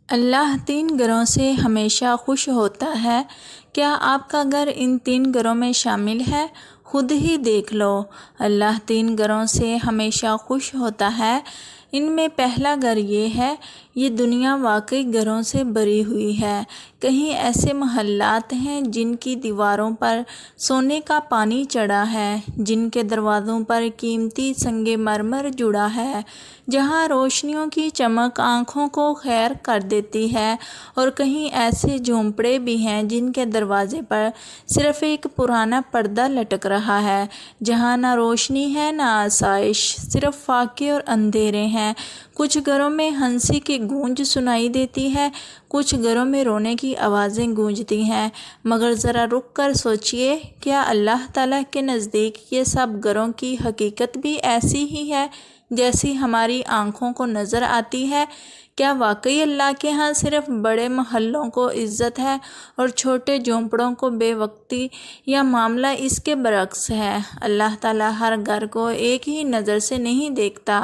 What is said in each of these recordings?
اللہ 3 گھروں سے ہمیشہ خوش ہوتا ہے۔ کیا آپ کا گھر ان 3 گھروں میں شامل ہے؟ خود ہی دیکھ لو۔ اللہ 3 گھروں سے ہمیشہ خوش ہوتا ہے۔ ان میں پہلا گھر یہ ہے، یہ دنیا واقعی گھروں سے بھری ہوئی ہے۔ کہیں ایسے محلات ہیں جن کی دیواروں پر سونے کا پانی چڑھا ہے، جن کے دروازوں پر قیمتی سنگ مرمر جڑا ہے، جہاں روشنیوں کی چمک آنکھوں کو خیر کر دیتی ہے، اور کہیں ایسے جھونپڑے بھی ہیں جن کے دروازے پر صرف ایک پرانا پردہ لٹک رہا ہے، جہاں نہ روشنی ہے نہ آسائش، صرف فاقے اور اندھیرے ہیں۔ کچھ گھروں میں ہنسی کی گونج سنائی دیتی ہے، کچھ گھروں میں رونے کی آوازیں گونجتی ہیں، مگر ذرا رک کر سوچئے، کیا اللہ تعالیٰ کے نزدیک یہ سب گھروں کی حقیقت بھی ایسی ہی ہے جیسی ہماری آنکھوں کو نظر آتی ہے؟ کیا واقعی اللہ کے ہاں صرف بڑے محلوں کو عزت ہے اور چھوٹے جھونپڑوں کو بے وقتی، یا معاملہ اس کے برعکس ہے؟ اللہ تعالیٰ ہر گھر کو ایک ہی نظر سے نہیں دیکھتا۔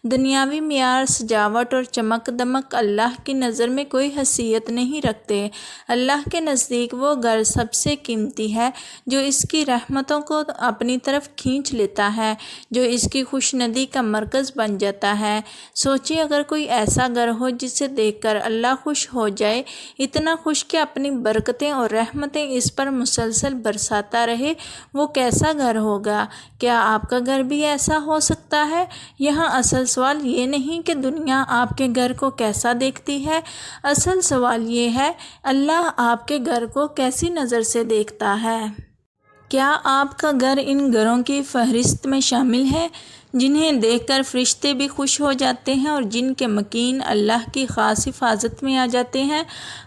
دنیاوی معیار، سجاوٹ اور چمک دمک اللہ کی نظر میں کوئی حیثیت نہیں رکھتے۔ اللہ کے نزدیک وہ گھر سب سے قیمتی ہے جو اس کی رحمتوں کو اپنی طرف کھینچ لیتا ہے، جو اس کی خوشندی کا مرکز بن جاتا ہے۔ سوچیے، اگر کوئی ایسا گھر ہو جسے دیکھ کر اللہ خوش ہو جائے، اتنا خوش کہ اپنی برکتیں اور رحمتیں اس پر مسلسل برساتا رہے، وہ کیسا گھر ہوگا؟ کیا آپ کا گھر بھی ایسا ہو سکتا ہے؟ یہاں اصل سوال یہ نہیں کہ دنیا آپ کے گھر کو کیسا دیکھتی ہے، اصل سوال یہ ہے، اللہ آپ کے گھر کو کیسی نظر سے دیکھتا ہے؟ کیا آپ کا گھر ان گھروں کی فہرست میں شامل ہے جنہیں دیکھ کر فرشتے بھی خوش ہو جاتے ہیں اور جن کے مکین اللہ کی خاص حفاظت میں آ جاتے ہیں؟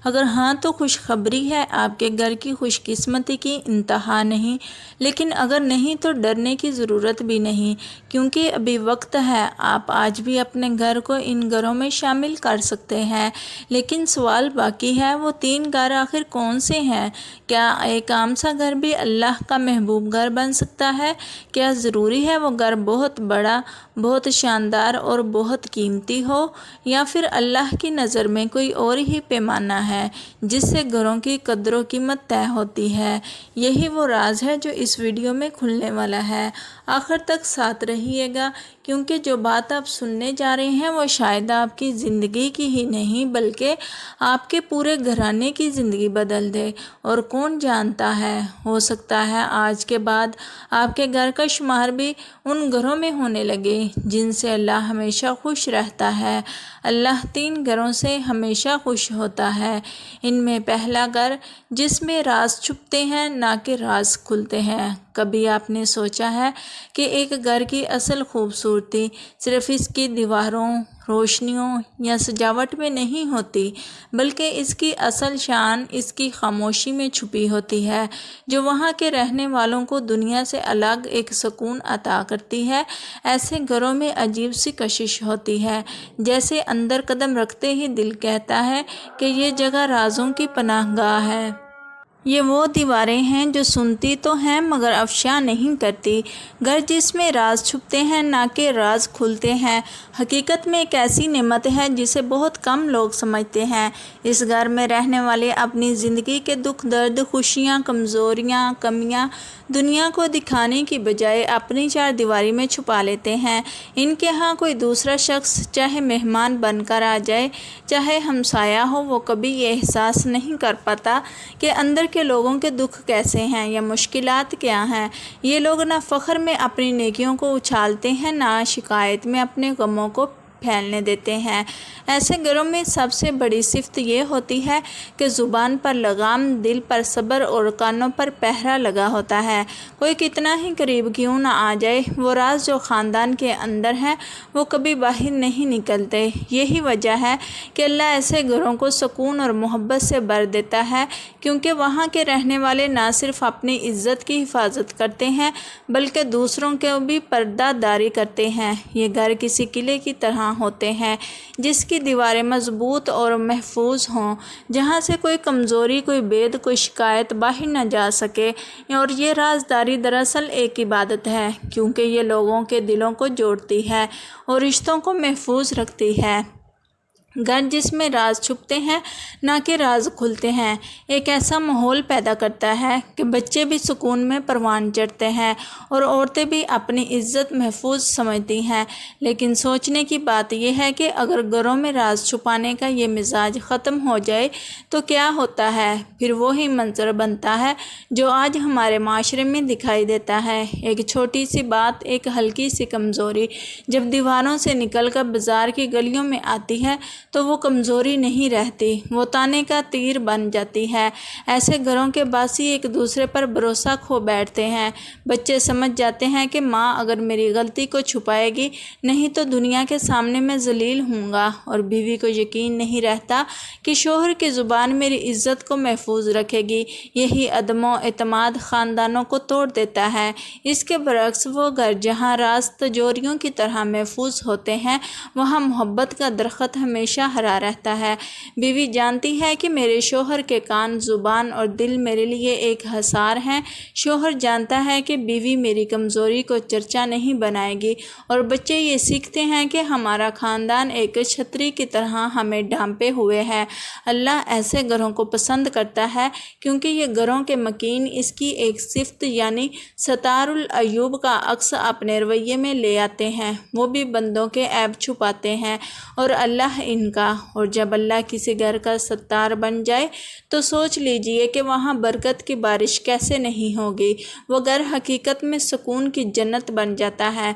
اگر ہاں تو خوشخبری ہے، آپ کے گھر کی خوش قسمتی کی انتہا نہیں، لیکن اگر نہیں تو ڈرنے کی ضرورت بھی نہیں، کیونکہ ابھی وقت ہے، آپ آج بھی اپنے گھر کو ان گھروں میں شامل کر سکتے ہیں۔ لیکن سوال باقی ہے، وہ 3 گھر آخر کون سے ہیں؟ کیا ایک عام سا گھر بھی اللہ کا محبوب گھر بن سکتا ہے؟ کیا ضروری ہے وہ گھر بہت بڑا، بہت شاندار اور بہت قیمتی ہو، یا پھر اللہ کی نظر میں کوئی اور ہی پیمانہ ہے جس سے گھروں کی قدر و قیمت طے ہوتی ہے؟ یہی وہ راز ہے جو اس ویڈیو میں کھلنے والا ہے۔ آخر تک ساتھ رہیے گا، کیونکہ جو بات آپ سننے جا رہے ہیں وہ شاید آپ کی زندگی کی ہی نہیں بلکہ آپ کے پورے گھرانے کی زندگی بدل دے، اور کون جانتا ہے، ہو سکتا ہے آج کے بعد آپ کے گھر کا شمار بھی ان گھروں میں ہونے لگے جن سے اللہ ہمیشہ خوش رہتا ہے۔ اللہ 3 گھروں سے ہمیشہ خوش ہوتا ہے۔ ان میں پہلا گھر جس میں راز چھپتے ہیں نہ کہ راز کھلتے ہیں۔ کبھی آپ نے سوچا ہے کہ ایک گھر کی اصل خوبصورتی صرف اس کی دیواروں، روشنیوں یا سجاوٹ میں نہیں ہوتی، بلکہ اس کی اصل شان اس کی خاموشی میں چھپی ہوتی ہے، جو وہاں کے رہنے والوں کو دنیا سے الگ ایک سکون عطا کرتی ہے۔ ایسے گھروں میں عجیب سی کشش ہوتی ہے، جیسے اندر قدم رکھتے ہی دل کہتا ہے کہ یہ جگہ رازوں کی پناہ گاہ ہے۔ یہ وہ دیواریں ہیں جو سنتی تو ہیں مگر افشاں نہیں کرتی۔ گھر جس میں راز چھپتے ہیں نہ کہ راز کھلتے ہیں، حقیقت میں ایک ایسی نعمت ہے جسے بہت کم لوگ سمجھتے ہیں۔ اس گھر میں رہنے والے اپنی زندگی کے دکھ درد، خوشیاں، کمزوریاں، کمیاں دنیا کو دکھانے کی بجائے اپنی 4 دیواری میں چھپا لیتے ہیں۔ ان کے ہاں کوئی دوسرا شخص چاہے مہمان بن کر آ جائے، چاہے ہمسایہ ہو، وہ کبھی یہ احساس نہیں کر پاتا کہ اندر کے لوگوں کے دکھ کیسے ہیں یا مشکلات کیا ہیں۔ یہ لوگ نہ فخر میں اپنی نیکیوں کو اچھالتے ہیں، نہ شکایت میں اپنے غموں کو پھیلنے دیتے ہیں۔ ایسے گھروں میں سب سے بڑی صفت یہ ہوتی ہے کہ زبان پر لگام، دل پر صبر اور کانوں پر پہرا لگا ہوتا ہے۔ کوئی کتنا ہی قریب کیوں نہ آ جائے، وہ راز جو خاندان کے اندر ہیں وہ کبھی باہر نہیں نکلتے۔ یہی وجہ ہے کہ اللہ ایسے گھروں کو سکون اور محبت سے بھر دیتا ہے، کیونکہ وہاں کے رہنے والے نہ صرف اپنی عزت کی حفاظت کرتے ہیں بلکہ دوسروں کو بھی پردہ داری کرتے ہیں۔ یہ گھر کسی قلعے کی طرح ہوتے ہیں جس کی دیواریں مضبوط اور محفوظ ہوں، جہاں سے کوئی کمزوری، کوئی بید، کوئی شکایت باہر نہ جا سکے۔ اور یہ رازداری دراصل ایک عبادت ہے، کیونکہ یہ لوگوں کے دلوں کو جوڑتی ہے اور رشتوں کو محفوظ رکھتی ہے۔ گھر جس میں راز چھپتے ہیں نہ کہ راز کھلتے ہیں، ایک ایسا ماحول پیدا کرتا ہے کہ بچے بھی سکون میں پروان چڑھتے ہیں اور عورتیں بھی اپنی عزت محفوظ سمجھتی ہیں۔ لیکن سوچنے کی بات یہ ہے کہ اگر گھروں میں راز چھپانے کا یہ مزاج ختم ہو جائے تو کیا ہوتا ہے؟ پھر وہی منظر بنتا ہے جو آج ہمارے معاشرے میں دکھائی دیتا ہے۔ ایک چھوٹی سی بات، ایک ہلکی سی کمزوری جب دیواروں سے نکل کر بازار کی گلیوں میں آتی ہے تو وہ کمزوری نہیں رہتی، وہ تانے کا تیر بن جاتی ہے۔ ایسے گھروں کے باسی ایک دوسرے پر بھروسہ کھو بیٹھتے ہیں۔ بچے سمجھ جاتے ہیں کہ ماں اگر میری غلطی کو چھپائے گی نہیں تو دنیا کے سامنے میں ذلیل ہوں گا، اور بیوی کو یقین نہیں رہتا کہ شوہر کی زبان میری عزت کو محفوظ رکھے گی۔ یہی عدم و اعتماد خاندانوں کو توڑ دیتا ہے۔ اس کے برعکس وہ گھر جہاں راز تجوریوں کی طرح محفوظ ہوتے ہیں، وہاں محبت کا درخت ہمیشہ ہرا رہتا ہے۔ بیوی جانتی ہے کہ میرے شوہر کے کان، زبان اور دل میرے لیے ایک حصار ہیں۔ شوہر جانتا ہے کہ بیوی میری کمزوری کو چرچا نہیں بنائے گی، اور بچے یہ سیکھتے ہیں کہ ہمارا خاندان ایک چھتری کی طرح ہمیں ڈھانپے ہوئے ہے۔ اللہ ایسے گھروں کو پسند کرتا ہے کیونکہ یہ گھروں کے مکین اس کی ایک صفت یعنی ستار العیوب کا عکس اپنے رویے میں لے آتے ہیں۔ وہ بھی بندوں کے عیب چھپاتے ہیں اور اللہ ان کا۔ اور جب اللہ کسی گھر کا ستار بن جائے تو سوچ لیجئے کہ وہاں برکت کی بارش کیسے نہیں ہوگی۔ وہ گھر حقیقت میں سکون کی جنت بن جاتا ہے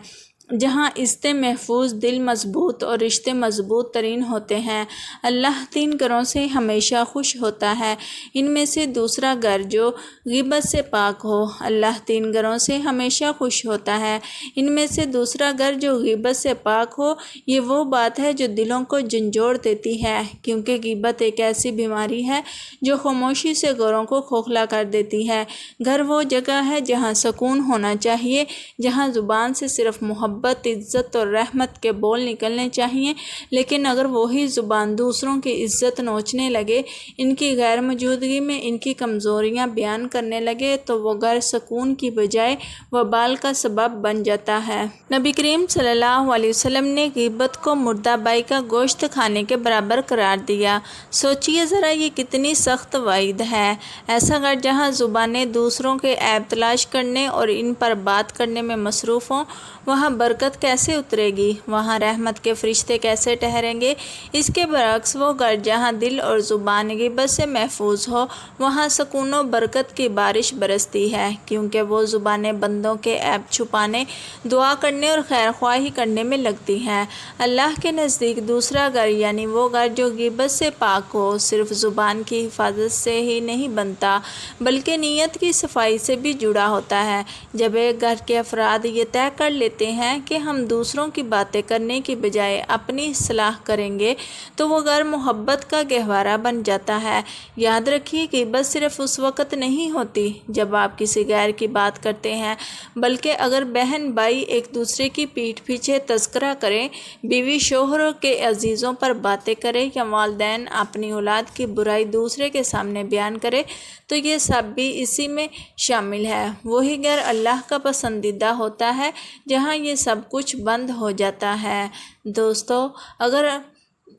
جہاں عزتیں محفوظ، دل مضبوط اور رشتے مضبوط ترین ہوتے ہیں۔ اللہ 3 گھروں سے ہمیشہ خوش ہوتا ہے، ان میں سے دوسرا گھر جو غیبت سے پاک ہو۔ اللہ 3 گھروں سے ہمیشہ خوش ہوتا ہے، ان میں سے دوسرا گھر جو غیبت سے پاک ہو۔ یہ وہ بات ہے جو دلوں کو جھنجھوڑ دیتی ہے، کیونکہ غیبت ایک ایسی بیماری ہے جو خاموشی سے گھروں کو کھوکھلا کر دیتی ہے۔ گھر وہ جگہ ہے جہاں سکون ہونا چاہیے، جہاں زبان سے صرف محبت، عزت اور رحمت کے بول نکلنے چاہیے، لیکن اگر وہی زبان دوسروں کی عزت نوچنے لگے، ان کی غیر موجودگی میں ان کی کمزوریاں بیان کرنے لگے، تو وہ گھر سکون کی بجائے وبال کا سبب بن جاتا ہے۔ نبی کریم صلی اللہ علیہ وسلم نے غیبت کو مردہ بائی کا گوشت کھانے کے برابر قرار دیا۔ سوچئے ذرا یہ کتنی سخت وعید ہے۔ ایسا گھر جہاں زبانیں دوسروں کے عیب تلاش کرنے اور ان پر بات کرنے میں مصروف ہوں، وہاں برکت کیسے اترے گی؟ وہاں رحمت کے فرشتے کیسے ٹھہریں گے؟ اس کے برعکس وہ گھر جہاں دل اور زبان غیبت سے محفوظ ہو، وہاں سکون و برکت کی بارش برستی ہے، کیونکہ وہ زبانیں بندوں کے عیب چھپانے، دعا کرنے اور خیر خواہی کرنے میں لگتی ہیں۔ اللہ کے نزدیک دوسرا گھر یعنی وہ گھر جو غیبت سے پاک ہو، صرف زبان کی حفاظت سے ہی نہیں بنتا بلکہ نیت کی صفائی سے بھی جڑا ہوتا ہے۔ جب ایک گھر کے افراد یہ طے کر لیتے ہیں کہ ہم دوسروں کی باتیں کرنے کی بجائے اپنی اصلاح کریں گے تو وہ گھر محبت کا گہوارہ بن جاتا ہے۔ یاد رکھیے غیبت صرف اس وقت نہیں ہوتی جب آپ کسی غیر کی بات کرتے ہیں، بلکہ اگر بہن بھائی ایک دوسرے کی پیٹھ پیچھے تذکرہ کریں، بیوی شوہر کے عزیزوں پر باتیں کرے یا والدین اپنی اولاد کی برائی دوسرے کے سامنے بیان کرے تو یہ سب بھی اسی میں شامل ہے۔ وہی گھر اللہ کا پسندیدہ ہوتا ہے جہاں یہ سب کچھ بند ہو جاتا ہے۔ دوستو، اگر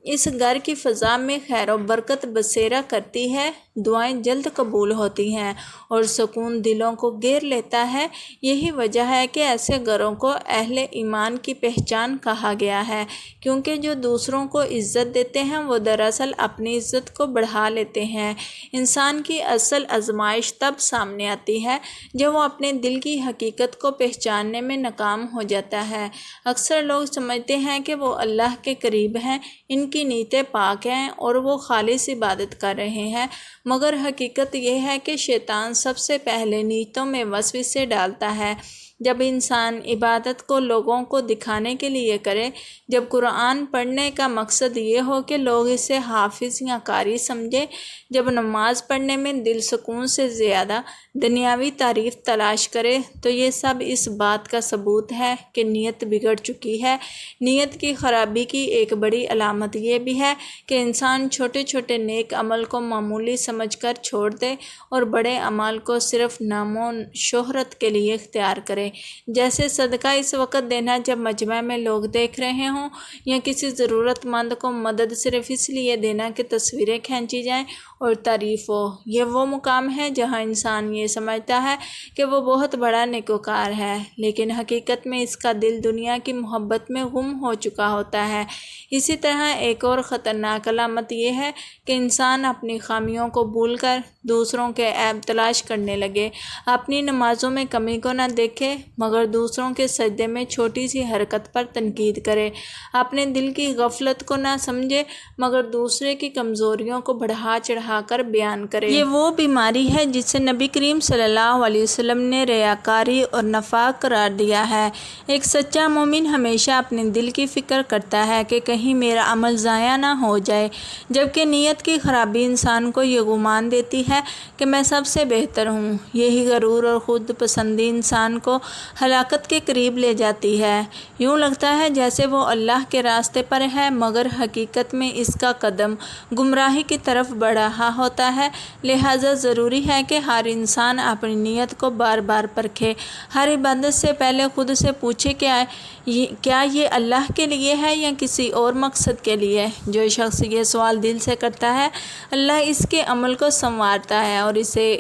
اس گھر کی فضا میں خیر و برکت بسیرا کرتی ہے، دعائیں جلد قبول ہوتی ہیں اور سکون دلوں کو گھیر لیتا ہے۔ یہی وجہ ہے کہ ایسے گھروں کو اہل ایمان کی پہچان کہا گیا ہے، کیونکہ جو دوسروں کو عزت دیتے ہیں وہ دراصل اپنی عزت کو بڑھا لیتے ہیں۔ انسان کی اصل آزمائش تب سامنے آتی ہے جب وہ اپنے دل کی حقیقت کو پہچاننے میں ناکام ہو جاتا ہے۔ اکثر لوگ سمجھتے ہیں کہ وہ اللہ کے قریب ہیں، ان کی نیتیں پاک ہیں اور وہ خالص عبادت کر رہے ہیں، مگر حقیقت یہ ہے کہ شیطان سب سے پہلے نیتوں میں وسوسے ڈالتا ہے۔ جب انسان عبادت کو لوگوں کو دکھانے کے لیے کرے، جب قرآن پڑھنے کا مقصد یہ ہو کہ لوگ اسے حافظ یا قاری سمجھیں، جب نماز پڑھنے میں دل سکون سے زیادہ دنیاوی تعریف تلاش کرے، تو یہ سب اس بات کا ثبوت ہے کہ نیت بگڑ چکی ہے۔ نیت کی خرابی کی ایک بڑی علامت یہ بھی ہے کہ انسان چھوٹے چھوٹے نیک عمل کو معمولی سمجھ کر چھوڑ دے اور بڑے اعمال کو صرف نام و شہرت کے لیے اختیار کرے۔ جیسے صدقہ اس وقت دینا جب مجمع میں لوگ دیکھ رہے ہوں، یا کسی ضرورت مند کو مدد صرف اس لیے دینا کہ تصویریں کھینچی جائیں اور تعریف ہو۔ یہ وہ مقام ہے جہاں انسان یہ سمجھتا ہے کہ وہ بہت بڑا نیکوکار ہے، لیکن حقیقت میں اس کا دل دنیا کی محبت میں گم ہو چکا ہوتا ہے۔ اسی طرح ایک اور خطرناک علامت یہ ہے کہ انسان اپنی خامیوں کو بھول کر دوسروں کے عیب تلاش کرنے لگے، اپنی نمازوں میں کمی کو نہ دیکھے مگر دوسروں کے سجدے میں چھوٹی سی حرکت پر تنقید کرے، اپنے دل کی غفلت کو نہ سمجھے مگر دوسرے کی کمزوریوں کو بڑھا چڑھا کر بیان کرے۔ یہ وہ بیماری ہے جسے نبی کریم صلی اللہ علیہ وسلم نے ریاکاری اور نفاق قرار دیا ہے۔ ایک سچا مومن ہمیشہ اپنے دل کی فکر کرتا ہے کہ کہیں میرا عمل ضائع نہ ہو جائے، جبکہ نیت کی خرابی انسان کو یہ گمان دیتی ہے کہ میں سب سے بہتر ہوں۔ یہی غرور اور خود پسندی انسان کو ہلاکت کے قریب لے جاتی ہے۔ یوں لگتا ہے جیسے وہ اللہ کے راستے پر ہے مگر حقیقت میں اس کا قدم گمراہی کی طرف بڑھ رہا ہوتا ہے۔ لہٰذا ضروری ہے کہ ہر انسان اپنی نیت کو بار بار پرکھے، ہر عبادت سے پہلے خود سے پوچھے کیا یہ اللہ کے لیے ہے یا کسی اور مقصد کے لیے؟ جو شخص یہ سوال دل سے کرتا ہے، اللہ اس کے عمل کو سنوارتا ہے اور اسے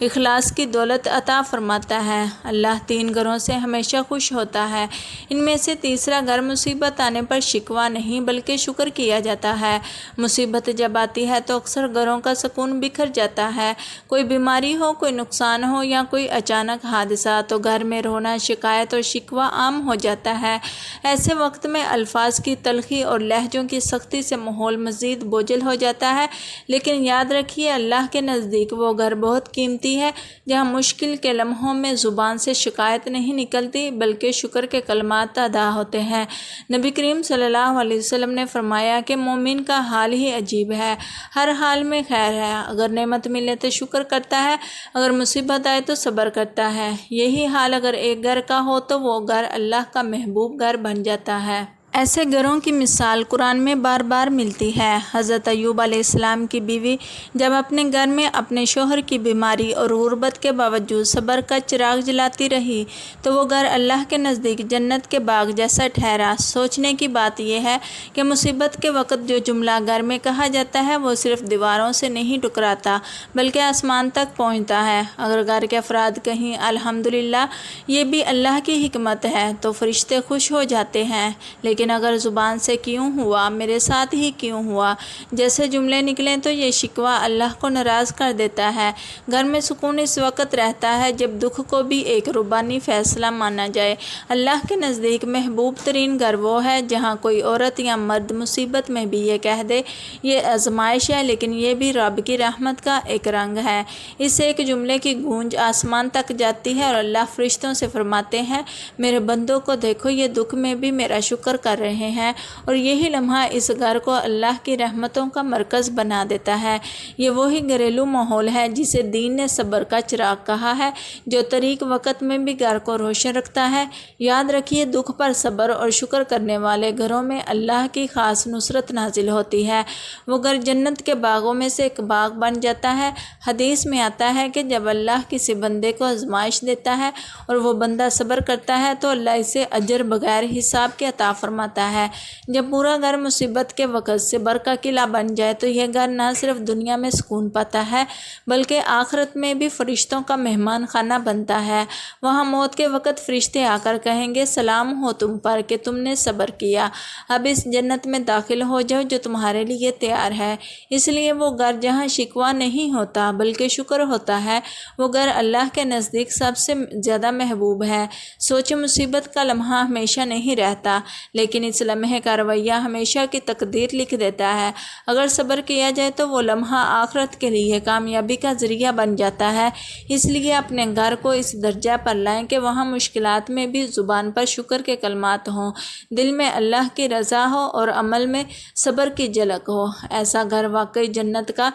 اخلاص کی دولت عطا فرماتا ہے۔ اللہ 3 گھروں سے ہمیشہ خوش ہوتا ہے۔ ان میں سے تیسرا گھر مصیبت آنے پر شکوہ نہیں بلکہ شکر کیا جاتا ہے۔ مصیبت جب آتی ہے تو اکثر گھروں کا سکون بکھر جاتا ہے۔ کوئی بیماری ہو، کوئی نقصان ہو یا کوئی اچانک حادثہ تو گھر میں رونا، شکایت اور شکوہ عام ہو جاتا ہے۔ ایسے وقت میں الفاظ کی تلخی اور لہجوں کی سختی سے ماحول مزید بوجھل ہو جاتا ہے، لیکن یاد رکھیے اللہ کے نزدیک وہ گھر بہت قیمتی ہے جہاں مشکل کے لمحوں میں زبان سے شکایت نہیں نکلتی بلکہ شکر کے کلمات ادا ہوتے ہیں۔ نبی کریم صلی اللہ علیہ وسلم نے فرمایا کہ مومن کا حال ہی عجیب ہے، ہر حال میں خیر ہے، اگر نعمت ملے تو شکر کرتا ہے، اگر مصیبت آئے تو صبر کرتا ہے۔ یہی حال اگر ایک گھر کا ہو تو وہ گھر اللہ کا محبوب گھر بن جاتا ہے۔ ایسے گھروں کی مثال قرآن میں بار بار ملتی ہے۔ حضرت ایوب علیہ السلام کی بیوی جب اپنے گھر میں اپنے شوہر کی بیماری اور غربت کے باوجود صبر کا چراغ جلاتی رہی تو وہ گھر اللہ کے نزدیک جنت کے باغ جیسا ٹھہرا۔ سوچنے کی بات یہ ہے کہ مصیبت کے وقت جو جملہ گھر میں کہا جاتا ہے وہ صرف دیواروں سے نہیں ٹکراتا بلکہ آسمان تک پہنچتا ہے۔ اگر گھر کے افراد کہیں الحمدللہ یہ بھی اللہ کی حکمت ہے تو فرشتے خوش ہو جاتے ہیں، لیکن اگر زبان سے کیوں ہوا، میرے ساتھ ہی کیوں ہوا جیسے جملے نکلیں تو یہ شکوہ اللہ کو ناراض کر دیتا ہے۔ گھر میں سکون اس وقت رہتا ہے جب دکھ کو بھی ایک ربانی فیصلہ مانا جائے۔ اللہ کے نزدیک محبوب ترین گھر وہ ہے جہاں کوئی عورت یا مرد مصیبت میں بھی یہ کہہ دے یہ آزمائش ہے لیکن یہ بھی رب کی رحمت کا ایک رنگ ہے۔ اس ایک جملے کی گونج آسمان تک جاتی ہے اور اللہ فرشتوں سے فرماتے ہیں میرے بندوں کو دیکھو یہ دکھ میں بھی میرا شکر کر رہے ہیں، اور یہی لمحہ اس گھر کو اللہ کی رحمتوں کا مرکز بنا دیتا ہے۔ یہ وہی گھریلو ماحول ہے جسے دین نے صبر کا چراغ کہا ہے، جو طریق وقت میں بھی گھر کو روشن رکھتا ہے۔ یاد رکھیے دکھ پر صبر اور شکر کرنے والے گھروں میں اللہ کی خاص نصرت نازل ہوتی ہے، وہ گھر جنت کے باغوں میں سے ایک باغ بن جاتا ہے۔ حدیث میں آتا ہے کہ جب اللہ کسی بندے کو آزمائش دیتا ہے اور وہ بندہ صبر کرتا ہے تو اللہ اسے اجر بغیر حساب کے عطا فرماتا ہے۔ جب پورا گھر مصیبت کے وقت صبر کا قلعہ بن جائے تو یہ گھر نہ صرف دنیا میں سکون پاتا ہے بلکہ آخرت میں بھی فرشتوں کا مہمان خانہ بنتا ہے۔ وہاں موت کے وقت فرشتے آ کر کہیں گے سلام ہو تم پر کہ تم نے صبر کیا، اب اس جنت میں داخل ہو جاؤ جو تمہارے لیے تیار ہے۔ اس لیے وہ گھر جہاں شکوہ نہیں ہوتا بلکہ شکر ہوتا ہے وہ گھر اللہ کے نزدیک سب سے زیادہ محبوب ہے۔ سوچے مصیبت کا لمحہ ہمیشہ نہیں رہتا لیکن اس لمحے کا رویہ ہمیشہ کی تقدیر لکھ دیتا ہے۔ اگر صبر کیا جائے تو وہ لمحہ آخرت کے لیے کامیابی کا ذریعہ بن جاتا ہے۔ اس لیے اپنے گھر کو اس درجہ پر لائیں کہ وہاں مشکلات میں بھی زبان پر شکر کے کلمات ہوں، دل میں اللہ کی رضا ہو اور عمل میں صبر کی جھلک ہو۔ ایسا گھر واقعی جنت کا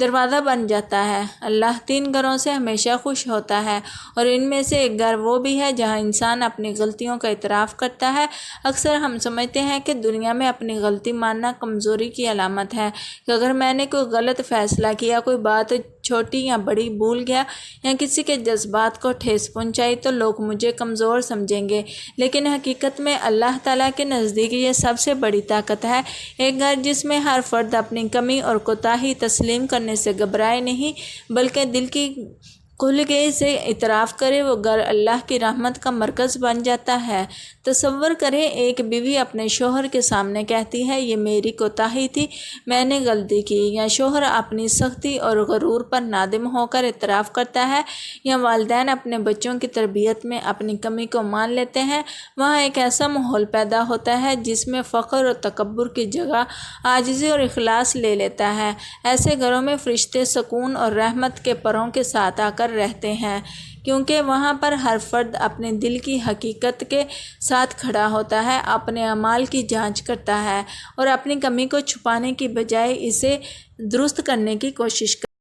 دروازہ بن جاتا ہے۔ اللہ 3 گھروں سے ہمیشہ خوش ہوتا ہے اور ان میں سے ایک گھر وہ بھی ہے جہاں انسان اپنی غلطیوں کا اعتراف کرتا ہے۔ اکثر ہم ہم سمجھتے ہیں کہ دنیا میں اپنی غلطی ماننا کمزوری کی علامت ہے کہ اگر میں نے کوئی غلط فیصلہ کیا، کوئی بات چھوٹی یا بڑی بھول گیا یا کسی کے جذبات کو ٹھیس پہنچائی تو لوگ مجھے کمزور سمجھیں گے، لیکن حقیقت میں اللہ تعالیٰ کے نزدیک یہ سب سے بڑی طاقت ہے۔ ایک گھر جس میں ہر فرد اپنی کمی اور کوتاہی تسلیم کرنے سے گھبرائے نہیں بلکہ دل کی کھلگی سے اعتراف کرے، وہ گھر اللہ کی رحمت کا مرکز بن جاتا ہے۔ تصور کریں ایک بیوی اپنے شوہر کے سامنے کہتی ہے یہ میری کوتاہی تھی، میں نے غلطی کی، یا شوہر اپنی سختی اور غرور پر نادم ہو کر اعتراف کرتا ہے، یا والدین اپنے بچوں کی تربیت میں اپنی کمی کو مان لیتے ہیں۔ وہاں ایک ایسا ماحول پیدا ہوتا ہے جس میں فخر اور تکبر کی جگہ عاجزی اور اخلاص لے لیتا ہے۔ ایسے گھروں میں فرشتے سکون اور رحمت کے پروں کے ساتھ آ کر رہتے ہیں، کیونکہ وہاں پر ہر فرد اپنے دل کی حقیقت کے ساتھ کھڑا ہوتا ہے، اپنے اعمال کی جانچ کرتا ہے اور اپنی کمی کو چھپانے کی بجائے اسے درست کرنے کی کوشش کرتا ہے۔